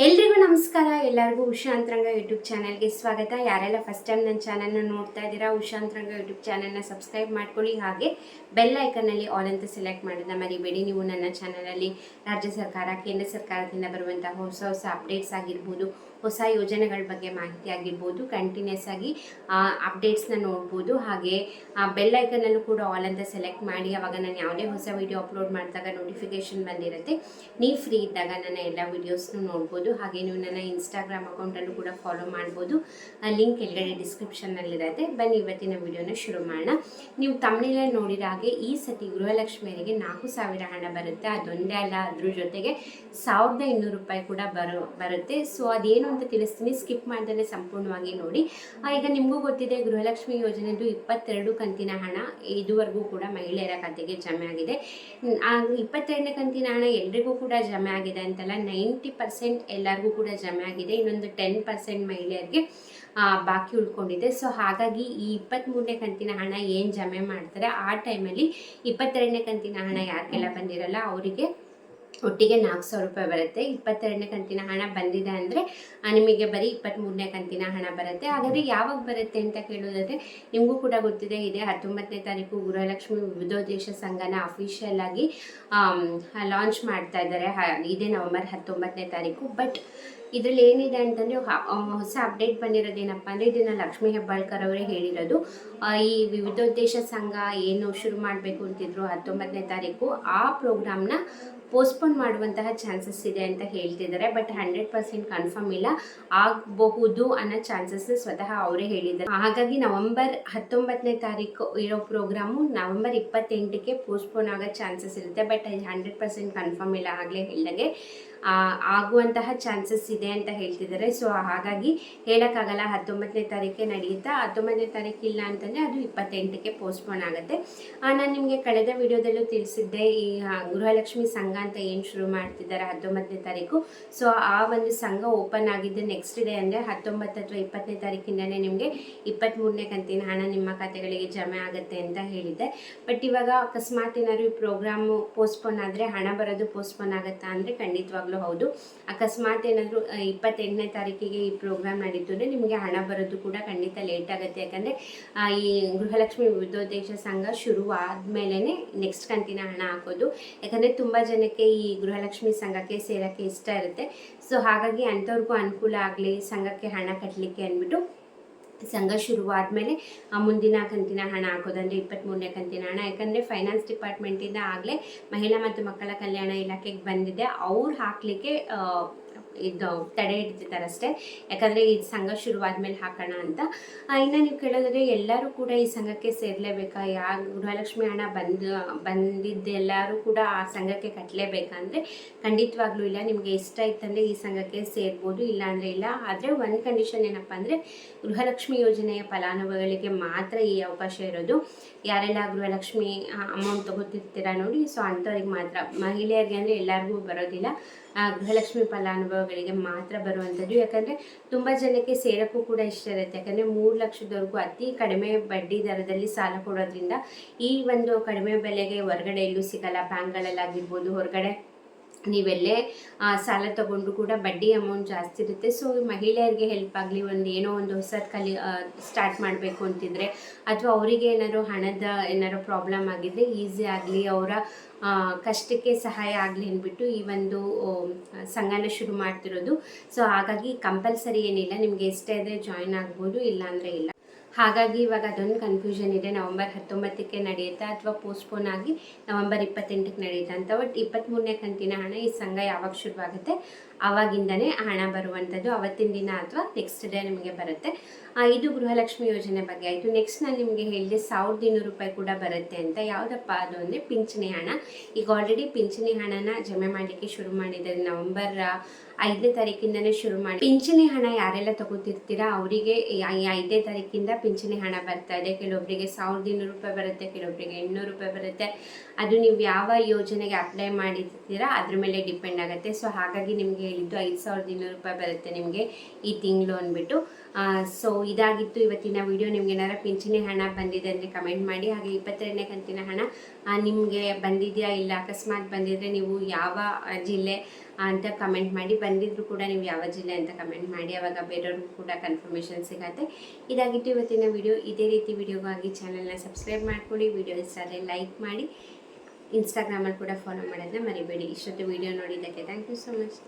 ಎಲ್ರಿಗೂ ನಮಸ್ಕಾರ. ಎಲ್ಲರಿಗೂ ಉಷಾ ಅಂತರಂಗ ಯೂಟ್ಯೂಬ್ ಚಾನಲ್ಗೆ ಸ್ವಾಗತ. ಯಾರೆಲ್ಲ ಫಸ್ಟ್ ಟೈಮ್ ನನ್ನ ಚಾನಲ್ನ ನೋಡ್ತಾ ಇದ್ದೀರಾ, ಉಷಾ ಅಂತರಂಗ ಯೂಟ್ಯೂಬ್ ಚಾನಲ್ನ ಸಬ್ಸ್ಕ್ರೈಬ್ ಮಾಡ್ಕೊಳ್ಳಿ. ಹಾಗೆ ಬೆಲ್ ಐಕನ್ನಲ್ಲಿ ಆಲ್ ಅಂತ ಸೆಲೆಕ್ಟ್ ಮಾಡೋದನ್ನ ಮರಿಬೇಡಿ. ನೀವು ನನ್ನ ಚಾನಲಲ್ಲಿ ರಾಜ್ಯ ಸರ್ಕಾರ, ಕೇಂದ್ರ ಸರ್ಕಾರದಿಂದ ಬರುವಂತಹ ಹೊಸ ಹೊಸ ಅಪ್ಡೇಟ್ಸ್ ಆಗಿರ್ಬೋದು, ಹೊಸ ಯೋಜನೆಗಳ ಬಗ್ಗೆ ಮಾಹಿತಿ ಆಗಿರ್ಬೋದು, ಕಂಟಿನ್ಯೂಸ್ ಆಗಿ ಅಪ್ಡೇಟ್ಸ್ನ ನೋಡ್ಬೋದು. ಹಾಗೆ ಬೆಲ್ ಐಕನಲ್ಲೂ ಕೂಡ ಆಲ್ ಅಂತ ಸೆಲೆಕ್ಟ್ ಮಾಡಿ. ಅವಾಗ ನಾನು ಯಾವುದೇ ಹೊಸ ವಿಡಿಯೋ ಅಪ್ಲೋಡ್ ಮಾಡಿದಾಗ ನೋಟಿಫಿಕೇಶನ್ ಬಂದಿರುತ್ತೆ. ನೀವು ಫ್ರೀ ಇದ್ದಾಗ ನನ್ನ ಎಲ್ಲ ವಿಡಿಯೋಸ್ನು ನೋಡ್ಬೋದು. ಹಾಗೆ ನೀವು ನನ್ನ ಇನ್ಸ್ಟಾಗ್ರಾಮ್ ಅಕೌಂಟಲ್ಲೂ ಕೂಡ ಫಾಲೋ ಮಾಡ್ಬೋದು. ಲಿಂಕ್ ಕೆಳಗಡೆ ಡಿಸ್ಕ್ರಿಪ್ಷನ್ನಲ್ಲಿರುತ್ತೆ. ಬನ್ನಿ ಇವತ್ತಿನ ವಿಡಿಯೋನ ಶುರು ಮಾಡೋಣ. ನೀವು ತಮಿಳಲ್ಲಿ ನೋಡಿದ ಹಾಗೆ ಈ ಸತಿ ಗೃಹಲಕ್ಷ್ಮಿಯರಿಗೆ 4,000 ಹಣ ಬರುತ್ತೆ. ಅದೊಂದೇ ಅಲ್ಲ, ಅದ್ರ ಜೊತೆಗೆ 1,200 ರೂಪಾಯಿ ಕೂಡ ಬರುತ್ತೆ. ಸೊ ಅದೇನು ಅಂತ ತಿಳಿಸ್ತೀನಿ, ಸ್ಕಿಪ್ ಮಾಡ್ದಲೇ ಸಂಪೂರ್ಣವಾಗಿ ನೋಡಿ. ಈಗ ನಿಮಗೂ ಗೊತ್ತಿದೆ, ಗೃಹಲಕ್ಷ್ಮಿ ಯೋಜನೆದು 22 ಕಂತಿನ ಹಣ ಇದುವರೆಗೂ ಕೂಡ ಮಹಿಳೆಯರ ಖಾತೆಗೆ ಜಮೆ ಆಗಿದೆ. ಆ 22ನೇ ಕಂತಿನ ಹಣ ಎಲ್ರಿಗೂ ಕೂಡ ಜಮೆ ಆಗಿದೆ ಅಂತಲ್ಲ, 90% ಎಲ್ಲರಿಗೂ ಕೂಡ ಜಮೆ ಆಗಿದೆ. ಇನ್ನೊಂದು 10% ಮಹಿಳೆಯರಿಗೆ ಬಾಕಿ ಉಳ್ಕೊಂಡಿದೆ. ಸೊ ಹಾಗಾಗಿ ಈ 23ನೇ ಕಂತಿನ ಹಣ ಏನು ಜಮೆ ಮಾಡ್ತಾರೆ, ಆ ಟೈಮಲ್ಲಿ 22ನೇ ಕಂತಿನ ಹಣ ಯಾರಿಗೆಲ್ಲ ಬಂದಿರಲ್ಲ ಅವರಿಗೆ ಒಟ್ಟಿಗೆ 4,000 ರೂಪಾಯಿ ಬರುತ್ತೆ. 22ನೇ ಕಂತಿನ ಹಣ ಬಂದಿದೆ ಅಂದರೆ ನಿಮಗೆ ಬರೀ 23ನೇ ಕಂತಿನ ಹಣ ಬರುತ್ತೆ. ಹಾಗಾದರೆ ಯಾವಾಗ ಬರುತ್ತೆ ಅಂತ ಕೇಳೋದಾದರೆ, ನಿಮಗೂ ಕೂಡ ಗೊತ್ತಿದೆ, ಇದೆ 19ನೇ ತಾರೀಕು ಗೃಹಲಕ್ಷ್ಮಿ ವಿವಿಧೋದ್ದೇಶ ಸಂಘನ ಅಫಿಷಿಯಲ್ ಆಗಿ ಲಾಂಚ್ ಮಾಡ್ತಾ ಇದ್ದಾರೆ. ಇದೇ ನವೆಂಬರ್ 19ನೇ ತಾರೀಕು. ಬಟ್ ಇದರಲ್ಲಿ ಏನಿದೆ ಅಂತಂದರೆ ಹೊಸ ಅಪ್ಡೇಟ್ ಬಂದಿರೋದೇನಪ್ಪ ಅಂದರೆ, ಇದನ್ನು ಲಕ್ಷ್ಮೀ ಹೆಬ್ಬಾಳ್ಕರ್ ಅವರೇ ಹೇಳಿರೋದು. ಈ ವಿವಿಧೋದ್ದೇಶ ಸಂಘ ಏನು ಶುರು ಮಾಡಬೇಕು ಅಂತಿದ್ರು 19ನೇ ತಾರೀಕು, ಆ ಪ್ರೋಗ್ರಾಮ್ನ ಪೋಸ್ಟ್ಪೋನ್ ಮಾಡುವಂತಹ ಚಾನ್ಸಸ್ ಇದೆ ಅಂತ ಹೇಳ್ತಿದ್ದಾರೆ. ಬಟ್ 100% ಕನ್ಫರ್ಮ್ ಇಲ್ಲ, ಆಗಬಹುದು ಅನ್ನೋ ಚಾನ್ಸಸ್ ಸ್ವತಃ ಅವರೇ ಹೇಳಿದ್ದಾರೆ. ಹಾಗಾಗಿ ನವೆಂಬರ್ 19ನೇ ತಾರೀಕು ಇರೋ ಪ್ರೋಗ್ರಾಮು ನವೆಂಬರ್ 28ಕ್ಕೆ ಪೋಸ್ಟ್ಪೋನ್ ಆಗೋ ಚಾನ್ಸಸ್ ಇರುತ್ತೆ. ಬಟ್ 100% ಕನ್ಫರ್ಮ್ ಇಲ್ಲ, ಆಗಲೇ ಹೇಳಿದಾಗೆ ಆಗುವಂತಹ ಚಾನ್ಸಸ್ ಇದೆ ಅಂತ ಹೇಳ್ತಿದ್ದಾರೆ. ಸೊ ಹಾಗಾಗಿ ಹೇಳೋಕ್ಕಾಗಲ್ಲ 19ನೇ ತಾರೀಕೆ ನಡೆಯುತ್ತಾ, 19ನೇ ತಾರೀಕು ಇಲ್ಲ ಅಂತಂದರೆ ಅದು 28ಕ್ಕೆ ಪೋಸ್ಟ್ಪೋನ್ ಆಗುತ್ತೆ. ನಾನು ನಿಮಗೆ ಕಳೆದ ವಿಡಿಯೋದಲ್ಲೂ ತಿಳಿಸಿದ್ದೆ, ಈ ಗೃಹಲಕ್ಷ್ಮಿ ಸಂಘ ಅಂತ ಏನು ಶುರು ಮಾಡ್ತಿದ್ದಾರೆ 19ನೇ ತಾರೀಕು. ಸೊ ಆ ಒಂದು ಸಂಘ ಓಪನ್ ಆಗಿದ್ದೆ ನೆಕ್ಸ್ಟ್ ಡೇ ಅಂದರೆ 19 ಅಥವಾ 20ನೇ ತಾರೀಕಿಂದನೇ ನಿಮಗೆ 23ನೇ ಕಂತಿನ ಹಣ ನಿಮ್ಮ ಖಾತೆಗಳಿಗೆ ಜಮೆ ಆಗುತ್ತೆ ಅಂತ ಹೇಳಿದ್ದೆ. ಬಟ್ ಇವಾಗ ಅಕಸ್ಮಾತ್ ಏನಾದ್ರು ಈ ಪ್ರೋಗ್ರಾಮು ಪೋಸ್ಟ್ಪೋನ್ ಆದರೆ ಹಣ ಬರೋದು ಪೋಸ್ಟ್ಪೋನ್ ಆಗುತ್ತಾ ಅಂದರೆ ಖಂಡಿತವಾಗ್ಲೂ ಹೌದು. ಅಕಸ್ಮಾತ್ ಏನಾದರೂ 28ನೇ ತಾರೀಕಿಗೆ ಈ ಪ್ರೋಗ್ರಾಮ್ ನಡೀತು ಅಂದರೆ ನಿಮಗೆ ಹಣ ಬರೋದು ಕೂಡ ಖಂಡಿತ ಲೇಟ್ ಆಗುತ್ತೆ. ಯಾಕಂದರೆ ಈ ಗೃಹಲಕ್ಷ್ಮಿ ವಿವಿಧೋದ್ದೇಶ ಸಂಘ ಶುರು ಆದಮೇಲೆ ನೆಕ್ಸ್ಟ್ ಕಂತಿನ ಹಣ ಹಾಕೋದು. ಯಾಕಂದರೆ ತುಂಬ ಜನಕ್ಕೆ ಈ ಗೃಹಲಕ್ಷ್ಮಿ ಸಂಘಕ್ಕೆ ಸೇರೋಕ್ಕೆ ಇಷ್ಟ ಇರುತ್ತೆ. ಸೊ ಹಾಗಾಗಿ ಅಂಥವ್ರಿಗೂ ಅನುಕೂಲ ಆಗಲಿ, ಸಂಘಕ್ಕೆ ಹಣ ಕಟ್ಟಲಿಕ್ಕೆ ಅಂದ್ಬಿಟ್ಟು ಸಂಘ ಶುರುವಾದಮೇಲೆ ಮುಂದಿನ ಕಂತಿನ ಹಣ ಹಾಕೋದಂದರೆ 23ನೇ ಕಂತಿನ ಹಣ. ಯಾಕಂದರೆ ಫೈನಾನ್ಸ್ ಡಿಪಾರ್ಟ್ಮೆಂಟಿಂದ ಆಗಲೇ ಮಹಿಳಾ ಮತ್ತು ಮಕ್ಕಳ ಕಲ್ಯಾಣ ಇಲಾಖೆಗೆ ಬಂದಿದೆ. ಅವ್ರು ಹಾಕಲಿಕ್ಕೆ ಇದು ತಡೆ ಹಿಡ್ತಿದ್ದಾರೆ ಅಷ್ಟೇ. ಯಾಕಂದರೆ ಈ ಸಂಘ ಶುರುವಾದ್ಮೇಲೆ ಹಾಕೋಣ ಅಂತ. ಇನ್ನು ನೀವು ಕೇಳೋದಾದರೆ ಎಲ್ಲರೂ ಕೂಡ ಈ ಸಂಘಕ್ಕೆ ಸೇರಲೇಬೇಕಾ, ಗೃಹಲಕ್ಷ್ಮಿ ಹಣ ಬಂದಿದ್ದೆಲ್ಲರೂ ಕೂಡ ಆ ಸಂಘಕ್ಕೆ ಕಟ್ಟಲೇಬೇಕಂದ್ರೆ ಖಂಡಿತವಾಗ್ಲೂ ಇಲ್ಲ. ನಿಮಗೆ ಇಷ್ಟ ಇತ್ತಂದರೆ ಈ ಸಂಘಕ್ಕೆ ಸೇರ್ಬೋದು, ಇಲ್ಲಾಂದರೆ ಇಲ್ಲ. ಆದರೆ ಒಂದು ಕಂಡೀಷನ್ ಏನಪ್ಪ ಅಂದರೆ, ಗೃಹಲಕ್ಷ್ಮಿ ಯೋಜನೆಯ ಫಲಾನುಭವಿಗಳಿಗೆ ಮಾತ್ರ ಈ ಅವಕಾಶ ಇರೋದು. ಯಾರೆಲ್ಲ ಗೃಹಲಕ್ಷ್ಮಿ ಅಮೌಂಟ್ ತಗೋತಿರ್ತೀರ ನೋಡಿ, ಸೊ ಅಂಥವ್ರಿಗೆ ಮಾತ್ರ. ಮಹಿಳೆಯರಿಗೆ ಅಂದರೆ ಎಲ್ಲರಿಗೂ ಬರೋದಿಲ್ಲ, ಗೃಹಲಕ್ಷ್ಮಿ ಫಲಾನುಭವಿಗಳಿಗೆ ಮಾತ್ರ ಬರುವಂಥದ್ದು. ಯಾಕಂದರೆ ತುಂಬ ಜನಕ್ಕೆ ಸೇರೋಕ್ಕೂ ಕೂಡ ಇಷ್ಟ ಇರುತ್ತೆ. ಯಾಕಂದರೆ 3 ಲಕ್ಷದವರೆಗೂ ಅತಿ ಕಡಿಮೆ ಬಡ್ಡಿ ದರದಲ್ಲಿ ಸಾಲ ಕೊಡೋದ್ರಿಂದ ಈ ಒಂದು ಕಡಿಮೆ ಬೆಲೆಗೆ ಹೊರಗಡೆ ಎಲ್ಲೂ ಸಿಗಲ್ಲ. ಬ್ಯಾಂಕ್ಗಳಲ್ಲಾಗಿರ್ಬೋದು, ಹೊರಗಡೆ ನೀವೆಲ್ಲೇ ಸಾಲ ತಗೊಂಡು ಕೂಡ ಬಡ್ಡಿ ಅಮೌಂಟ್ ಜಾಸ್ತಿ ಇರುತ್ತೆ. ಸೊ ಮಹಿಳೆಯರಿಗೆ ಹೆಲ್ಪ್ ಆಗಲಿ, ಏನೋ ಒಂದು ಹೊಸದು ಸ್ಟಾರ್ಟ್ ಮಾಡಬೇಕು ಅಂತಿದ್ರೆ, ಅಥವಾ ಅವರಿಗೆ ಏನಾದ್ರು ಹಣದ ಏನಾದ್ರು ಪ್ರಾಬ್ಲಮ್ ಆಗಿದ್ದರೆ ಈಸಿ ಆಗಲಿ, ಅವರ ಕಷ್ಟಕ್ಕೆ ಸಹಾಯ ಆಗಲಿ ಅಂದ್ಬಿಟ್ಟು ಈ ಒಂದು ಸಂಘನ ಶುರು ಮಾಡ್ತಿರೋದು. ಸೊ ಹಾಗಾಗಿ ಕಂಪಲ್ಸರಿ ಏನಿಲ್ಲ, ನಿಮಗೆ ಇಷ್ಟ ಇದ್ದರೆ ಜಾಯಿನ್ ಆಗ್ಬೋದು, ಇಲ್ಲಾಂದರೆ ಇಲ್ಲ. ಹಾಗಾಗಿ ಇವಾಗ ಅದೊಂದು ಕನ್ಫ್ಯೂಷನ್ ಇದೆ, ನವೆಂಬರ್ 19ಕ್ಕೆ ನಡೆಯುತ್ತಾ ಅಥವಾ ಪೋಸ್ಟ್ಪೋನ್ ಆಗಿ ನವೆಂಬರ್ 28ಕ್ಕೆ ನಡೆಯುತ್ತಾ ಅಂತ. ಬಟ್ 23ನೇ ಕಂತಿನ ಹಣ ಈ ಸಂಘ ಯಾವಾಗ ಶುರುವಾಗುತ್ತೆ ಆವಾಗಿಂದನೇ ಹಣ ಬರುವಂಥದ್ದು. ಅವತ್ತಿನ ದಿನ ಅಥವಾ ನೆಕ್ಸ್ಟ್ ಡೇ ನಿಮಗೆ ಬರುತ್ತೆ. ಇದು ಗೃಹಲಕ್ಷ್ಮಿ ಯೋಜನೆ ಬಗ್ಗೆ ಆಯಿತು. ನೆಕ್ಸ್ಟ್ ನಾನು ನಿಮಗೆ ಹೇಳಿದೆ 1,200 ರೂಪಾಯಿ ಕೂಡ ಬರುತ್ತೆ ಅಂತ. ಯಾವುದಪ್ಪ ಅದು ಅಂದರೆ ಪಿಂಚಣಿ ಹಣ. ಈಗ ಆಲ್ರೆಡಿ ಪಿಂಚಣಿ ಹಣನ ಜಮೆ ಮಾಡಲಿಕ್ಕೆ ಶುರು ಮಾಡಿದ್ದಾರೆ. ನವೆಂಬರ್ 5ನೇ ತಾರೀಕಿಂದನೇ ಶುರು ಮಾಡಿ. ಪಿಂಚಣಿ ಹಣ ಯಾರೆಲ್ಲ ತಗೋತಿರ್ತೀರಾ ಅವರಿಗೆ 5ನೇ ತಾರೀಕಿಂದ ಪಿಂಚಣಿ ಹಣ ಬರ್ತಾ ಇದೆ. ಕೆಲವೊಬ್ಬರಿಗೆ 1,200 ರೂಪಾಯಿ ಬರುತ್ತೆ, ಕೆಲವೊಬ್ಬರಿಗೆ 800 ರೂಪಾಯಿ ಬರುತ್ತೆ. ಅದು ನೀವು ಯಾವ ಯೋಜನೆಗೆ ಅಪ್ಲೈ ಮಾಡ್ತಿದ್ದೀರಾ ಅದ್ರ ಮೇಲೆ ಡಿಪೆಂಡ್ ಆಗುತ್ತೆ. ಸೊ ಹಾಗಾಗಿ ನಿಮಗೆ ಹೇಳಿದ್ದು 5,200 ರೂಪಾಯಿ ಬರುತ್ತೆ ನಿಮಗೆ ಈ ತಿಂಗಳು ಅಂದ್ಬಿಟ್ಟು. ಸೊ ಇದಾಗಿತ್ತು ಇವತ್ತಿನ ವಿಡಿಯೋ. ನಿಮ್ಗೆ ಏನಾರ ಪಿಂಚಣಿ ಹಣ ಬಂದಿದೆ ಅಂದರೆ ಕಮೆಂಟ್ ಮಾಡಿ. ಹಾಗೆ 22ನೇ ಕಂತಿನ ಹಣ ನಿಮಗೆ ಬಂದಿದೆಯಾ ಇಲ್ಲ, ಅಕಸ್ಮಾತ್ ಬಂದಿದ್ದರೆ ನೀವು ಯಾವ ಜಿಲ್ಲೆ ಅಂತ ಕಮೆಂಟ್ ಮಾಡಿ. ಬಂದಿದ್ರು ಕೂಡ ನೀವು ಯಾವ ಜಿಲ್ಲೆ ಅಂತ ಕಮೆಂಟ್ ಮಾಡಿ, ಆವಾಗ ಬೇರೆಯವ್ರಿಗೂ ಕೂಡ ಕನ್ಫರ್ಮೇಷನ್ ಸಿಗುತ್ತೆ. ಇದಾಗಿತ್ತು ಇವತ್ತಿನ ವಿಡಿಯೋ. ಇದೇ ರೀತಿ ವಿಡಿಯೋಗಾಗಿ ಚಾನಲ್ನ ಸಬ್ಸ್ಕ್ರೈಬ್ ಮಾಡ್ಕೊಳ್ಳಿ. ವಿಡಿಯೋ ಇಷ್ಟ ಆದರೆ ಲೈಕ್ ಮಾಡಿ. ಇನ್ಸ್ಟಾಗ್ರಾಮಲ್ಲಿ ಕೂಡ ಫಾಲೋ ಮಾಡೋದನ್ನ ಮರಿಬೇಡಿ. ಇಷ್ಟೊತ್ತು ವಿಡಿಯೋ ನೋಡಿದ್ದಕ್ಕೆ ಥ್ಯಾಂಕ್ ಯು ಸೊ ಮಚ್.